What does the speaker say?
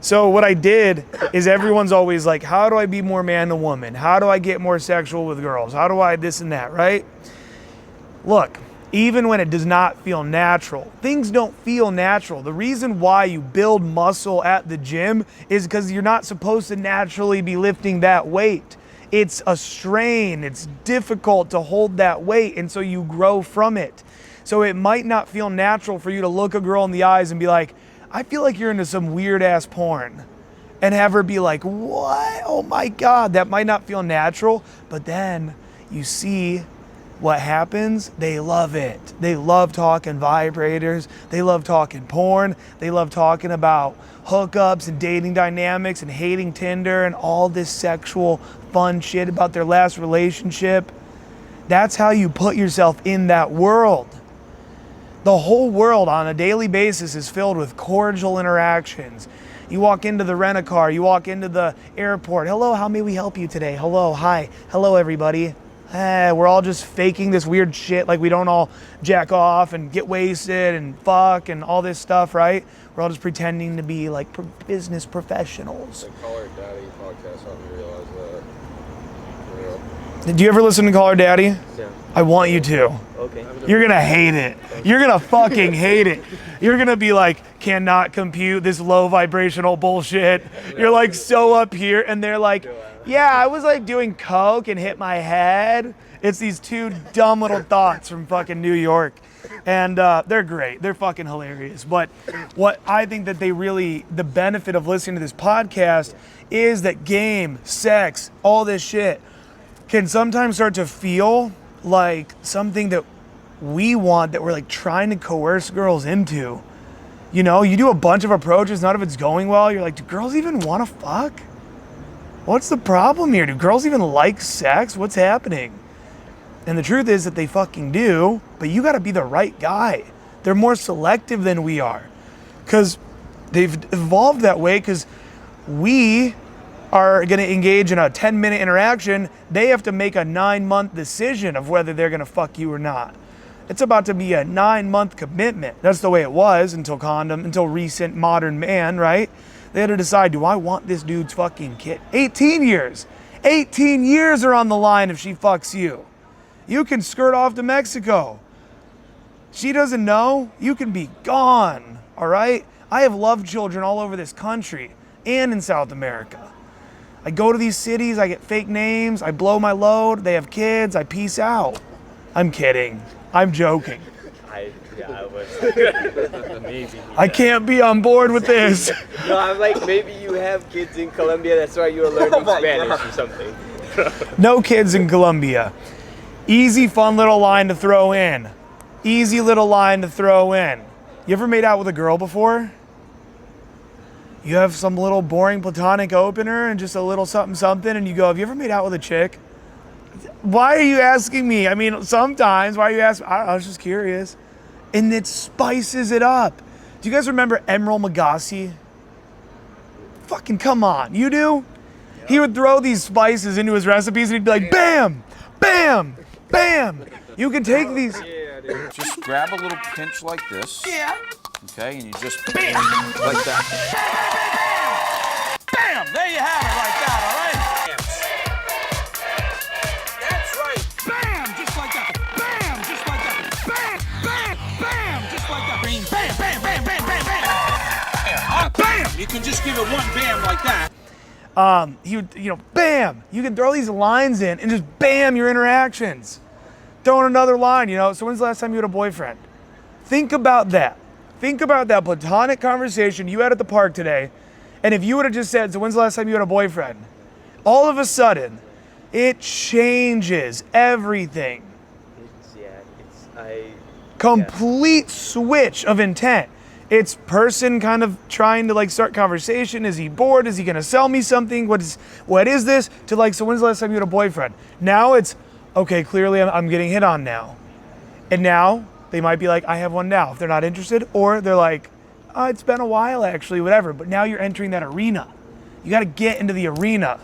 So what I did is everyone's always like, how do I be more man to woman? How do I get more sexual with girls? How do I this and that, right? Look, even when it does not feel natural, things don't feel natural. The reason why you build muscle at the gym is because you're not supposed to naturally be lifting that weight. It's a strain. It's difficult to hold that weight, and so you grow from it. So it might not feel natural for you to look a girl in the eyes and be like, I feel like you're into some weird ass porn, and have her be like, what? Oh my God, that might not feel natural, but then you see what happens. They love it. They love talking vibrators. They love talking porn. They love talking about hookups and dating dynamics and hating Tinder and all this sexual fun shit about their last relationship. That's how you put yourself in that world. The whole world on a daily basis is filled with cordial interactions. You walk into the rent-a-car, you walk into the airport. Hello, how may we help you today? Hello, hi, hello everybody. We're all just faking this weird shit like we don't all jack off and get wasted and fuck and all this stuff, right? We're all just pretending to be like business professionals. The Call Her Daddy podcast helped me realize that. Do you ever listen to Call Her Daddy? Yeah. I want you to. Okay. You're gonna hate it. You're gonna fucking hate it. You're gonna be like, cannot compute this low vibrational bullshit. You're like so up here, and they're like, yeah, I was like doing coke and hit my head. It's these two dumb little thoughts from fucking New York. And they're great. They're fucking hilarious. But what I think that the benefit of listening to this podcast is that game, sex, all this shit can sometimes start to feel like something that we want, that we're like trying to coerce girls into. You know, you do a bunch of approaches, none of it's going well. You're like, do girls even want to fuck? What's the problem here? Do girls even like sex? What's happening? And the truth is that they fucking do, but you gotta be the right guy. They're more selective than we are. Because they've evolved that way, because we are gonna engage in a 10-minute interaction. They have to make a 9-month decision of whether they're gonna fuck you or not. It's about to be a 9-month commitment. That's the way it was until recent modern man, right? They had to decide, do I want this dude's fucking kid? 18 years. 18 years are on the line if she fucks you. You can skirt off to Mexico. She doesn't know. You can be gone, all right? I have loved children all over this country and in South America. I go to these cities, I get fake names, I blow my load, they have kids, I peace out. I'm kidding. I'm joking. I was maybe. I can't be on board with this. No, I'm like, maybe you have kids in Colombia, that's why you're learning Spanish or something. No kids in Colombia. Easy, fun little line to throw in. Easy little line to throw in. You ever made out with a girl before? You have some little boring platonic opener and just a little something something, and you go, have you ever made out with a chick? Why are you asking me? I mean, sometimes, why are you asking? I was just curious. And it spices it up. Do you guys remember Emeril Lagasse? Fucking come on, you do? Yep. He would throw these spices into his recipes and he'd be like, bam, bam, bam. You can take these. Yeah, Just grab a little pinch like this. Yeah. Okay, and you just bam, like that. Bam! There you have it like that, all right? That's right. Bam! Just like that. Bam! Just like that. Bam! Bam! Bam! Just like that. Bam! Bam! Bam! Bam! Bam! Bam! Bam! You can just give it one bam like that. He would, bam! You can throw these lines in and just bam your interactions. Throw in another line, So when's the last time you had a boyfriend? Think about that. Think about that platonic conversation you had at the park today. And if you would have just said, so when's the last time you had a boyfriend? All of a sudden, it changes everything. Complete switch of intent. It's person kind of trying to start conversation. Is he bored? Is he gonna sell me something? What is this? To so when's the last time you had a boyfriend? Now it's, okay, clearly I'm getting hit on now. And now they might be like, I have one now, if they're not interested. Or they're like, oh, it's been a while actually, whatever. But now you're entering that arena. You gotta get into the arena.